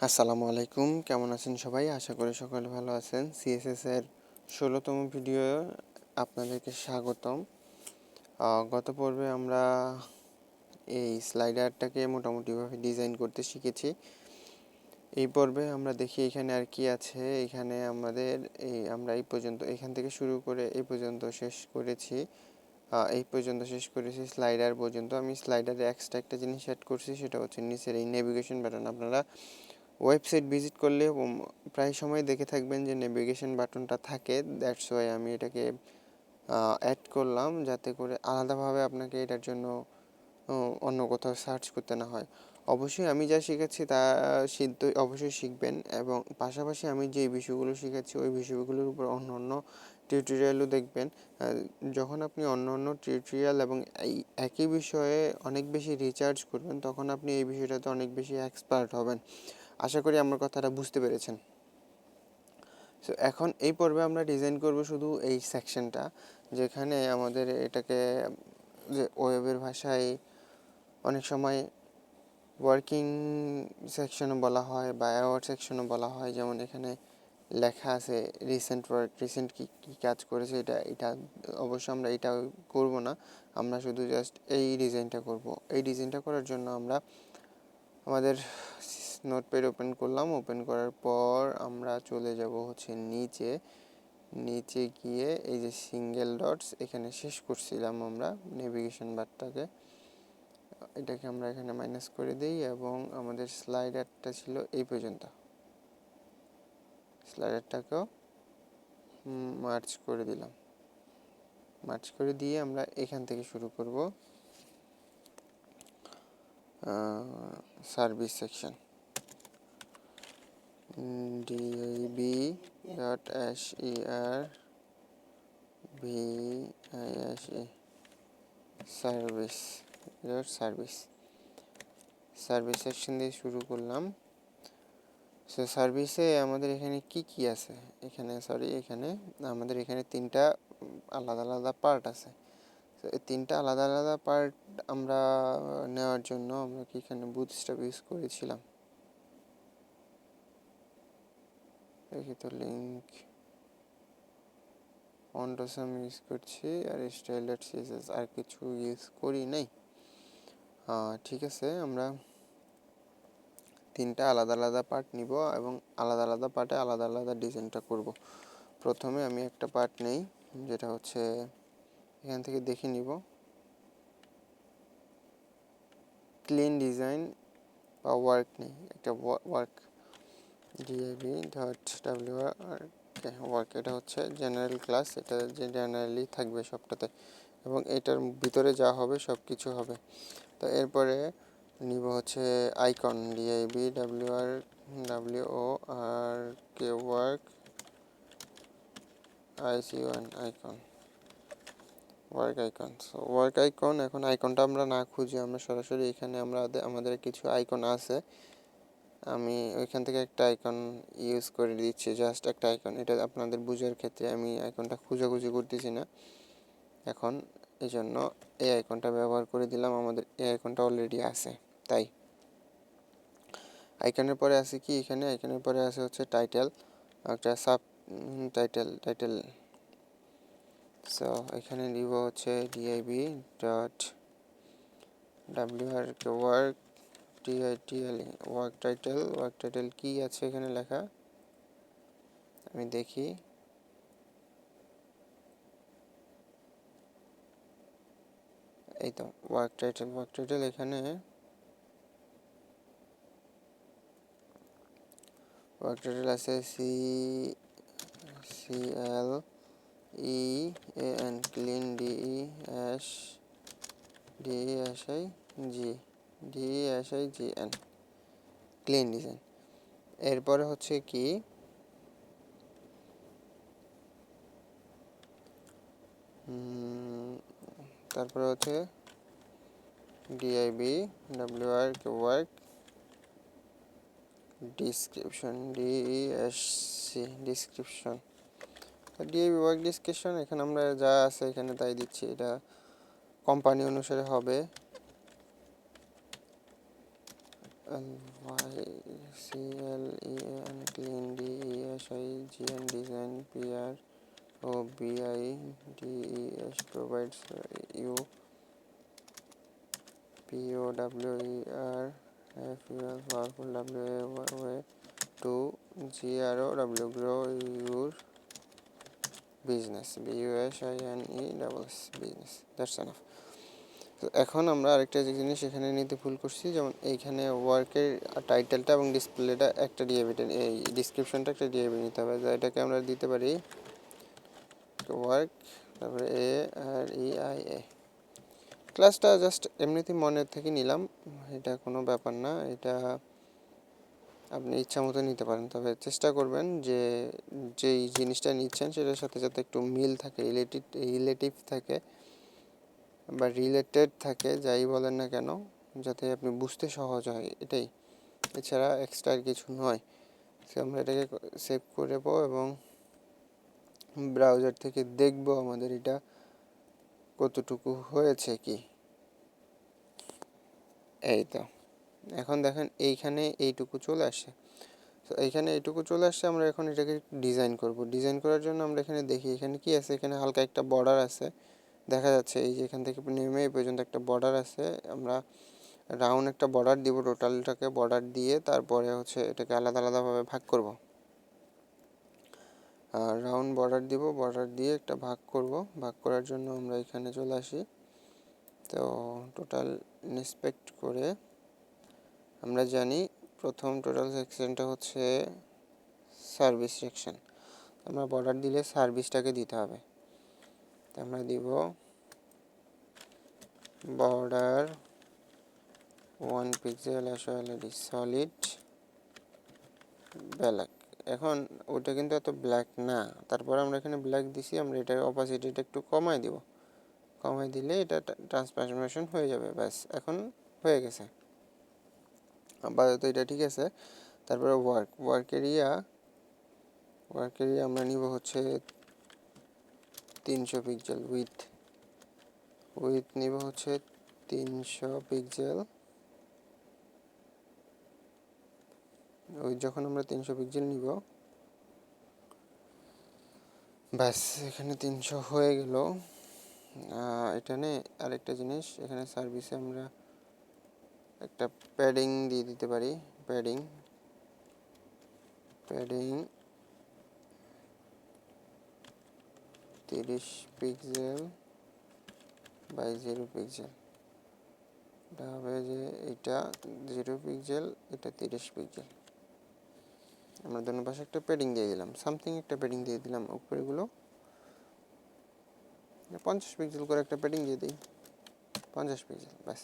আসসালামু আলাইকুম, কেমন আছেন সবাই? আশা করি সকলে ভালো আছেন। সিএসএস এর 16তম ভিডিও আপনাদেরকে স্বাগতম। গত পর্বে আমরা এই স্লাইডারটাকে মোটামুটিভাবে ডিজাইন করতে শিখেছি। এই পর্বে আমরা দেখি এখানে আর কি আছে। এখানে আমরা এই পর্যন্ত এখান থেকে শুরু করে এই পর্যন্ত শেষ করেছি। স্লাইডার পর্যন্ত। আমি স্লাইডারে এক্সট্রা একটা জিনিস অ্যাড করছি, সেটা হচ্ছে নিচের এই নেভিগেশন বাটন। আপনারা ওয়েবসাইট ভিজিট করলে প্রায় সময় দেখে থাকবেন যে নেভিগেশন বাটনটা থাকে। দ্যাটস ওয়াই আমি এটাকে অ্যাড করলাম, যাতে করে আলাদাভাবে আপনাকে এটার জন্য অন্য কোথাও সার্চ করতে না হয়। অবশ্যই আমি যা শিখেছি তা অবশ্যই শিখবেন, এবং পাশাপাশি আমি যে বিষয়গুলো শিখেছি ওই বিষয়গুলোর উপর অন্য অন্য টিউটোরিয়ালও দেখবেন। যখন আপনি অন্য অন্য টিউটোরিয়াল এবং এই একই বিষয়ে অনেক বেশি রিসার্চ করবেন, তখন আপনি এই বিষয়টাতে অনেক বেশি এক্সপার্ট হবেন। আশা করি আমার কথাটা বুঝতে পেরেছেন। সো এখন এই পর্বে আমরা ডিজাইন করব শুধু এই সেকশনটা, যেখানে আমাদের এটাকে যে ওয়েবের ভাষায় অনেক সময় ওয়ার্কিং সেকশনও বলা হয় বা অ্যাওয়ার্ড সেকশনও বলা হয়। যেমন এখানে লেখা আছে রিসেন্ট কী কী কাজ করেছে। এটা অবশ্য আমরা এটা করব না, আমরা শুধু জাস্ট এই ডিজাইনটা করব। এই ডিজাইনটা করার জন্য আমরা আমাদের নোটপ্যাড ওপেন করলাম। ওপেন করার পর আমরা চলে যাব হচ্ছে নিচে গিয়ে এই যে সিঙ্গেল ডটস, এখানে শেষ করছিলাম আমরা নেভিগেশন বারটাকে। এটাকে আমরা এখানে মাইনাস করে দিই, এবং আমাদের স্লাইডারটা ছিল এই পর্যন্ত। স্লাইডারটাকেও মার্জ করে দিলাম। মার্জ করে দিয়ে আমরা এখান থেকে শুরু করব service section. dib.servise service section দিয়ে শুরু করলাম। সো সার্ভিসে আমাদের এখানে কি আছে, এখানে আমাদের এখানে তিনটা আলাদা আলাদা পার্ট আছে। তো এই তিনটা আলাদা আলাদা পার্ট আমরা নেওয়ার জন্য আমরা এখানে বুটস্ট্র্যাপ ইউজ করেছিলাম। দেখি তো লিঙ্ক ফন্টস আমি ইউজ করছি, আর স্টাইলার সিএসএস আর কিছু ইউজ করি নাই। ঠিক আছে, আমরা তিনটা আলাদা আলাদা পার্ট নিব এবং আলাদা আলাদা পার্টে আলাদা আলাদা ডিজাইনটা করব। প্রথমে আমি একটা পার্ট নেই, যেটা হচ্ছে এখান থেকে দেখে নিব ক্লিন ডিজাইন বা ওয়ার্ক নেই, একটা ওয়ার্ক wrk.wrk এটা হচ্ছে জেনারেল ক্লাস, এটা যে জেনারেলি থাকবে সবটাতে, এবং এটার ভিতরে যা হবে সব কিছু হবে। তো এরপরে নিব হচ্ছে icon dibwrk work icon. So work icon, এখন আইকনটা আমরা না খুঁজে আমরা সরাসরি এখানে আমাদের কিছু আইকন আছে, আমি ওইখান থেকে একটা আইকন ইউজ করে দিচ্ছি, জাস্ট একটা আইকন। এটা আপনাদের বোঝার ক্ষেত্রে আমি আইকনটা খুঁজাখুঁজি করতেছি না এখন, এই জন্য এই আইকনটা ব্যবহার করে দিলাম। আমাদের এই আইকনটা অলরেডি আছে, তাই আইকনের পরে আছে কি, এখানে আইকনের পরে আছে হচ্ছে টাইটেল, একটা সাব টাইটেল। সো এখানে দিব হচ্ছে dib.wrk ওয়ার্ক ওয়ার্ক টাইটেল কি আছে এখানে লেখা, আমি দেখি। এই তো ওয়ার্ক টাইটেল এখানে ওয়ার্ক টাইটেল আছে CLEAN clean DESIGN clean design. এরপরে হচ্ছে কি তারপরে হচ্ছে dibwrk work description description DIB work description. এখানে আমরা যা আছে এখানে তাই দিচ্ছি, এটা কোম্পানি অনুসারে হবে। CLEAN clean DESIGN design PROBIDES provides you POWER FUL powerful way to grow your business BUSINE business. That's enough. তো এখন আমরা আরেকটা জিনিস এখানে নিতে ভুল করছি, যেমন এইখানে ওয়ার্কের টাইটেলটা এবং ডিসপ্লেটা একটা ডিএবিতে, এই ডিসক্রিপশনটা একটা ডিএবি নিতে হবে। এটাকে আমরা দিতে পারি ওয়ার্ক, তারপরে AREIA। ক্লাসটা জাস্ট এমনিতেই মনে থেকে নিলাম, এটা কোনো ব্যাপার না, এটা আপনি ইচ্ছা মতো নিতে পারেন। তবে চেষ্টা করবেন যে যেই জিনিসটা নিচ্ছেন সেটার সাথে যাতে একটু মিল থাকে, রিলেটিভ থাকে বা রিলেটেড থাকে, যাই বলেন না কেন, যাতে আপনি বুঝতে সহজ হয়, এটাই। এছাড়া এক্সট্রা কিছু নয়। সো আমরা এটাকে সেভ করে নেব এবং ব্রাউজার থেকে দেখব আমাদের এটা কতটুকু হয়েছে কি। এই তো এখন দেখেন এইখানে এইটুকু চলে আসছে। তো এইখানে এইটুকু চলে আসছে, আমরা এখন এটাকে ডিজাইন করব। ডিজাইন করার জন্য আমরা এখানে দেখি এখানে কি আছে, এখানে হালকা একটা বর্ডার আছে দেখা যাচ্ছে, এই যে এখান থেকে নেমে এই পর্যন্ত একটা বর্ডার আছে। আমরা রাউন্ড একটা বর্ডার দিব, টোটালটাকে বর্ডার দিয়ে তারপরে হচ্ছে এটাকে আলাদা আলাদাভাবে ভাগ করব। আর রাউন্ড বর্ডার দিব, বর্ডার দিয়ে একটা ভাগ করব। ভাগ করার জন্য আমরা এখানে চলে আসি। তো টোটাল ইন্সপেক্ট করে আমরা জানি প্রথম টোটাল সেকশনটা হচ্ছে সার্ভিস সেকশন। আমরা বর্ডার দিলে সার্ভিসটাকে দিতে হবে। তো আমরা দিব border 1 pixel already solid black. এখন ওটা কিন্তু এত ব্ল্যাক না, তারপর আমরা এখানে ব্ল্যাক দিছি, আমরা এটার অপাসিটিটা একটু কমাই দিব। কমাই দিলে এটা ট্রান্সফরমেশন হয়ে যাবে। ব্যাস এখন হয়ে গেছে, আপাতত এটা ঠিক আছে। তারপরে ওয়ার্ক এরিয়া আমরা নিব হচ্ছে 300 পিক্সেল। উইথ নিব হচ্ছে 300 পিক্সেল। যখন আমরা 300 পিক্সেল নিব, ব্যাস এখানে 300 হয়ে গেল। এখানে আরেকটা জিনিস, এখানে সার্ভিসে আমরা একটা প্যাডিং দিয়ে দিতে পারি। Padding 30 pixel by 0 pixel. এটা হবে যে এটা 0 পিক্সেল, এটা 30 পিক্সেল। আমরা দুটো পাশে একটা প্যাডিং দিয়ে দিলাম, সামথিং একটা প্যাডিং দিয়ে দিলাম। উপরেগুলো 50 পিক্সেল করে একটা প্যাডিং দিয়ে দিই, 50 পিক্সেল, ব্যাস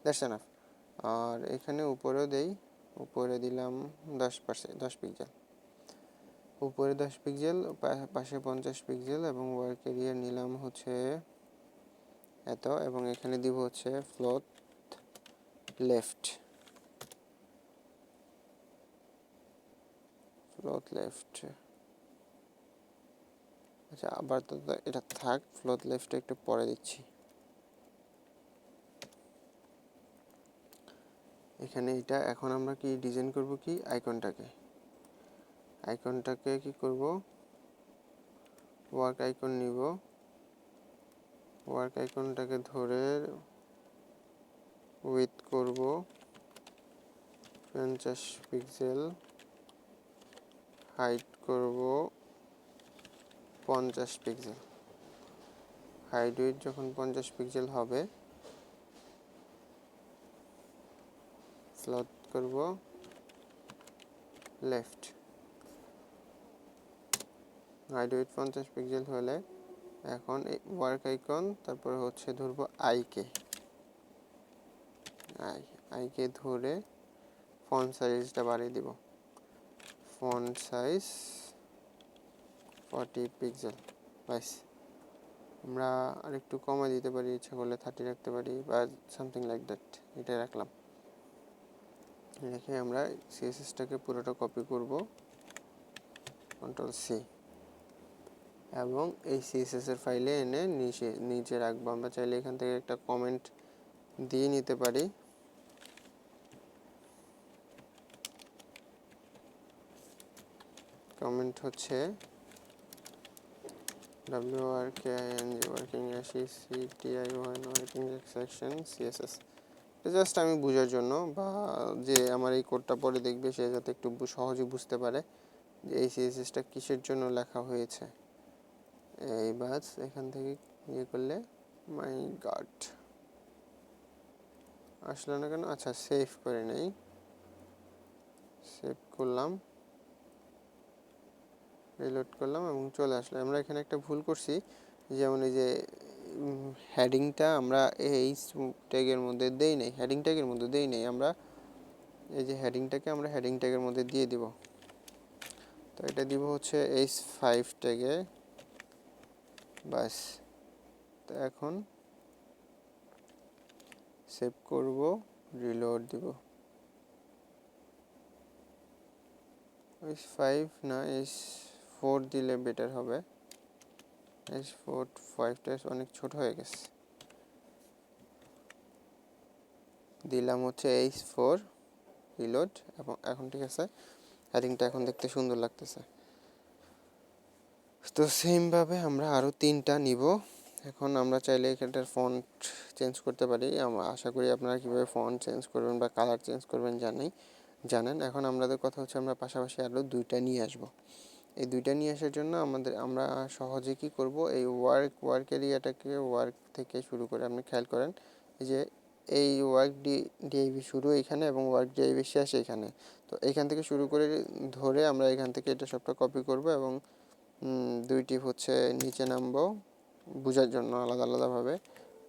দ্যাটস এনাফ। আর এখানে উপরেও দেই, উপরে দিলাম 10 পিক্সেল, উপরে 10 পিক্সেল, পাশে 50 পিক্সেল এবং ওয়ার্ক এরিয়া নিলাম হচ্ছে এত, এবং এখানে দিব হচ্ছে ফ্লোট লেফট। আচ্ছা, আবার তো এটা থাক, ফ্লোট লেফটে একটু পরে দিচ্ছি। এখানে এটা এখন আমরা কি ডিজাইন করব, কি আইকনটাকে কি করব, ওয়ার্ক আইকন নিব, ওয়ার্ক আইকনটাকে ধরে উইথ করব 50 পিক্সেল, হাইট করব 50 পিক্সেল। হাইট উইথ যখন 50 পিক্সেল হবে, ফ্লোট করব লেফট। হাইট উইথ 50 পিক্সেল হলে এখন ওয়ার্ক আইকন, তারপরে হচ্ছে ধরবো আইকে ধরে ফন্ট সাইজটা বাড়িয়ে দিব, ফন্ট সাইজ 40 পিক্সেল। ব্যাস, আমরা আরেকটু কমে দিতে পারি, ইচ্ছা করলে 30 রাখতে পারি বা সামথিং লাইক দ্যাট। এটা রাখলাম, রেখে আমরা সিএসএসটাকে পুরোটা কপি করব, Ctrl+C, এবং এই সিএসএস এর ফাইলে এনে নিচে রাখবো। আমরা চাইলে এখান থেকে একটা কমেন্ট দিয়ে নিতে পারি, কমেন্ট হচ্ছে working CTI1 working section CSS। Just আমি বোঝার জন্য, বা যে আমার এই কোডটা পরে দেখবে সে যাতে একটু সহজে বুঝতে পারে যে এই সিএসএসটা কিসের জন্য লেখা হয়েছে। এই বাস এখান থেকে ইয়ে করলে, মাই গড আসলো না কেন? আচ্ছা, সেভ করে নেই, সেভ করলাম, রিলোড করলাম এবং চলে আসলো। আমরা এখানে একটা ভুল করছি, যেমন এই যে হেডিংটা আমরা এই ট্যাগের মধ্যে দেই নাই, হেডিং ট্যাগের মধ্যে দেই নাই। আমরা এই যে হেডিংটাকে আমরা হেডিং ট্যাগের মধ্যে দিয়ে দিব। তো এটা দিব হচ্ছে H5 ট্যাগে, বাস। তো এখন সেভ করব, রিলোড দিব। H5 না, H4 দিলে বেটার হবে। H4 5টা অনেক ছোট হয়ে গেছে। দিলাম হচ্ছে H4, রিলোড, এবং এখন ঠিক আছে, হেডিংটা এখন দেখতে সুন্দর লাগতেছে। তো সেমভাবে আমরা আরও 3টা নিব। এখন আমরা চাইলে এখানটার ফন্ট চেঞ্জ করতে পারি। আমরা আশা করি আপনারা কীভাবে ফন্ট চেঞ্জ করবেন বা কালার চেঞ্জ করবেন জানেন। এখন আমাদের কথা হচ্ছে আমরা পাশাপাশি আরও 2টা নিয়ে আসব। এই 2টা নিয়ে আসার জন্য আমরা সহজে কি করব, এই ওয়ার্ক এরিয়াটাকে ওয়ার্ক থেকে শুরু করে আপনি খেয়াল করেন যে এই ওয়ার্ক ডিআইভি শুরু এখানে এবং ওয়ার্ক ডিআইভি শেষ এখানে। তো এখান থেকে শুরু করে ধরে আমরা এখান থেকে এটা সবটা কপি করব এবং 2টি হচ্ছে নিচে নামবো বোঝার জন্য আলাদাভাবে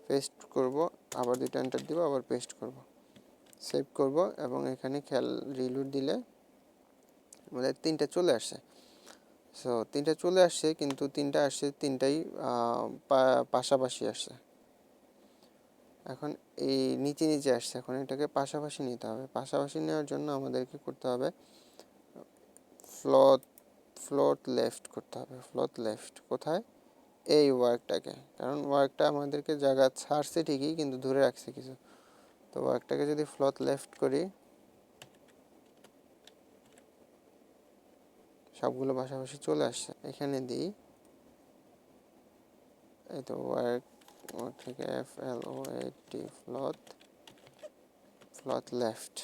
পেস্ট করব, আবার 2টা এন্টার দিব, আবার পেস্ট করব, সেভ করব এবং এখানে খেয়াল রিলোড দিলে আমাদের 3টা চলে আসছে। সো 3টা চলে আসছে, কিন্তু 3টা আসছে 3টাই পাশাপাশি আসছে। এখন এই নিচে আসছে, এখন এটাকে পাশাপাশি নিতে হবে। পাশাপাশি নেওয়ার জন্য আমাদেরকে করতে হবে ফ্লোট লেফট করতে হবে। ফ্লোট লেফট কোথায়? এই ওয়ার্কটাকে, কারণ ওয়ার্কটা আমাদেরকে জায়গা ছাড়ছে ঠিকই, কিন্তু ধরে রাখছে কিছু। তো ওয়ার্কটাকে যদি ফ্লোট লেফট করি, সবগুলো পাশাপাশি চলে আসছে। এখানে দিই, এই তো ওয়ার্ক থেকে FLOAT ফ্লোট লেফট।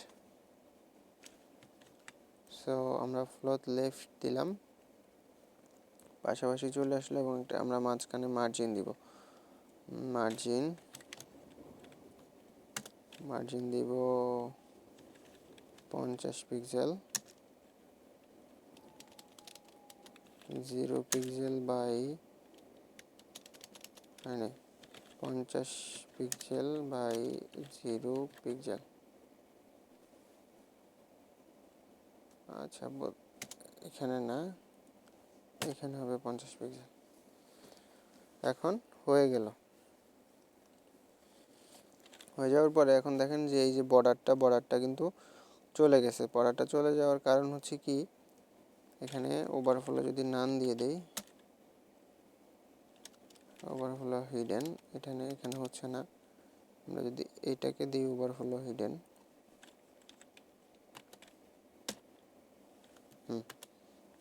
সো আমরা ফ্লোট লেফট দিলাম, পাশাপাশি চলে আসলো এবং আমরা মাঝখানে মার্জিন দিব। মার্জিন দিব 50 pixel, 0 pixel by 50 pixel by 0 pixel. আচ্ছা, এখানে না, এখানে হবে 50 পিক্সেল। এখন হয়ে গেল। হয়ে যাওয়ার পরে এখন দেখেন যে এই যে বর্ডারটা কিন্তু চলে গেছে। বর্ডারটা চলে যাওয়ার কারণ হচ্ছে কি, এখানে ওভারফ্লো যদি নান দিয়ে দেই, ওভারফ্লো হিডেন, এখানে হচ্ছে না। আমরা যদি এইটাকে দিই ওভারফ্লো হিডেন,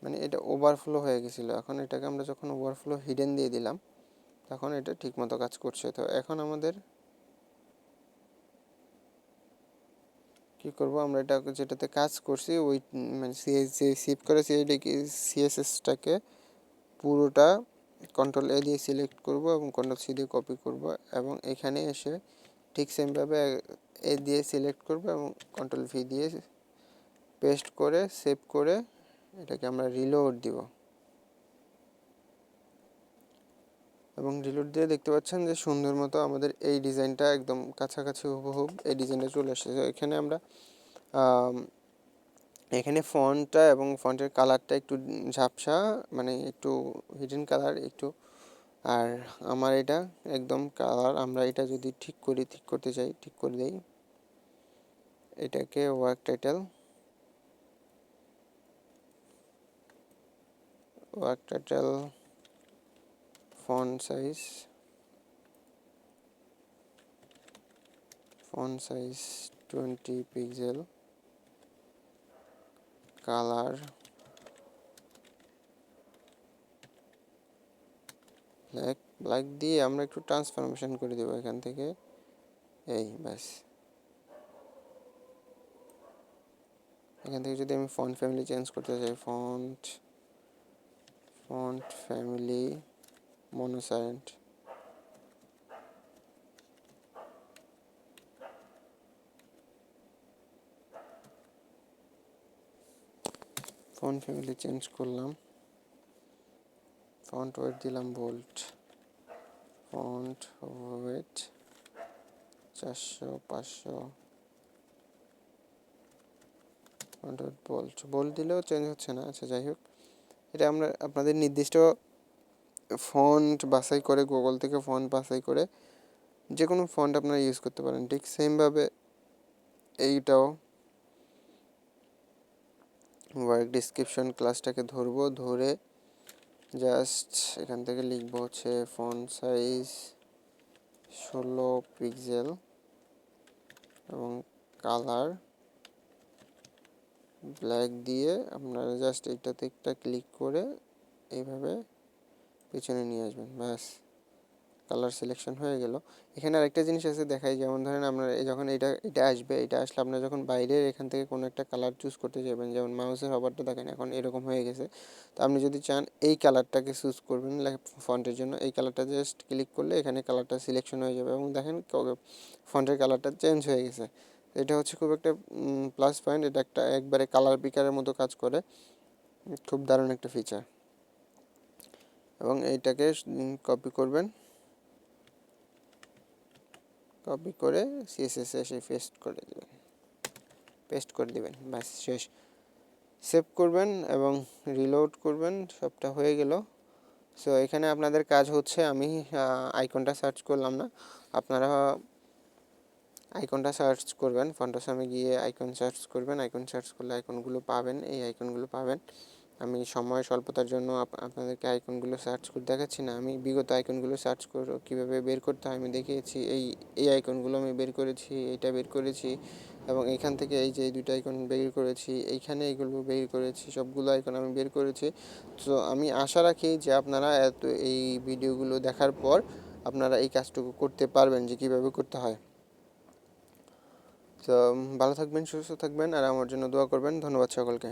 মানে এটা ওভারফ্লো হয়ে গেছিলো। এখন এটাকে আমরা যখন ওভারফ্লো হিডেন দিয়ে দিলাম, তখন এটা ঠিকমতো কাজ করছে। তো এখন আমাদের কি করব, আমরা এটা যেটাতে কাজ করছি ওই মানে সেভ করে সিএসএসটাকে পুরোটা কন্ট্রোল-A দিয়ে সিলেক্ট করব এবং কন্ট্রোল-C দিয়ে কপি করব এবং এখানে এসে ঠিক সেমভাবে এ দিয়ে সিলেক্ট করব এবং কন্ট্রোল-V দিয়ে পেস্ট করে সেভ করে এটাকে আমরা রিলোড দিব। এবং রিলোড দিয়ে দেখতে পাচ্ছেন যে সুন্দর মতো আমাদের এই ডিজাইনটা একদম কাছাকাছি হুবহু এই ডিজাইনটা চলে আসছে। এখানে আমরা এখানে ফন্টটা এবং ফন্টের কালারটা একটু ঝাপসা, মানে একটু হিডেন কালার একটু, আর আমার এটা একদম কালার। আমরা এটা যদি ঠিক করতে চাই, ঠিক করে দেই। এটাকে work title font size 20 pixel, colour black দিয়ে আমরা একটু ট্রান্সফরমেশন করে দেবো এখান থেকে, এই ব্যাস। এখান থেকে যদি আমি ফন্ট ফ্যামিলি চেঞ্জ করতে চাই, ফন্ট ফ্যামিলি মনোসাইলেন্ট, ফন্ট ফ্যামিলি চেঞ্জ করলাম, ফন্ট ওয়েট দিলাম bold, font weight 400 500, font weight bold দিলেও চেঞ্জ হচ্ছে না। আচ্ছা যাই হোক, এটা আমরা আপনাদের নির্দিষ্ট ফন্ট বাছাই করে, গুগল থেকে ফন্ট বাছাই করে যে কোনো ফন্ট আপনারা ইউজ করতে পারেন। ঠিক সেমভাবে এইটাও ওয়ার্ক ডিসক্রিপশন ক্লাসটাকে ধরবো, ধরে জাস্ট এখান থেকে লিখবো হচ্ছে ফন্ট সাইজ 16 পিক্সেল এবং কালার ব্ল্যাক দিয়ে আপনারা জাস্ট এইটাতে একটা ক্লিক করে এইভাবে পিছনে নিয়ে আসবেন, ব্যাস কালার সিলেকশন হয়ে গেল। এখানে আরেকটা জিনিস আছে দেখাই, যেমন ধরেন আপনার যখন এটা আসবে, এটা আসলে আপনার যখন বাইরের এখান থেকে কোনো একটা কালার চুজ করতে যাবেন, যেমন মাউসের হবারটা দেখেন এখন এরকম হয়ে গেছে, তো আপনি যদি চান এই কালারটাকে চুজ করবেন ফন্টের জন্য, এই কালারটা জাস্ট ক্লিক করলে এখানে কালারটা সিলেকশন হয়ে যাবে এবং দেখেন ফন্টের কালারটা চেঞ্জ হয়ে গেছে। এটা হচ্ছে খুব একটা প্লাস পয়েন্ট, এটা একটা একবারে কালার পিকারের মতো কাজ করে, খুব দারুণ একটা ফিচার। এবং এইটাকে কপি করবেন, কপি করে সিএসএস এসে পেস্ট করে দিবেন, ব্যাস শেষ। সেভ করবেন এবং রিলোড করবেন, সবটা হয়ে গেল। সো এখানে আপনাদের কাজ হচ্ছে, আমি আইকনটা সার্চ করলাম না, আপনারা আইকনটা সার্চ করবেন, ফন্টাসামে গিয়ে আইকন সার্চ করবেন, আইকন সার্চ করলে আইকনগুলো পাবেন, এই আইকনগুলো পাবেন। আমি সময় স্বল্পতার জন্য আপনাদেরকে আইকনগুলো সার্চ করে দেখাচ্ছি না, আমি বিগত আইকনগুলো সার্চ করে কীভাবে বের করতে হয় আমি দেখিয়েছি। এই আইকনগুলো আমি বের করেছি, এইটা বের করেছি, এবং এইখান থেকে এই যে এই দুটো আইকন বের করেছি, এইখানে এইগুলো বের করেছি, সবগুলো আইকন আমি বের করেছি। তো আমি আশা রাখি যে আপনারা এই ভিডিওগুলো দেখার পর আপনারা এই কাজটুকু করতে পারবেন, যে কীভাবে করতে হয়। তো ভালো থাকবেন, সুস্থ থাকবেন, আর আমার জন্য দোয়া করবেন। ধন্যবাদ সকলকে।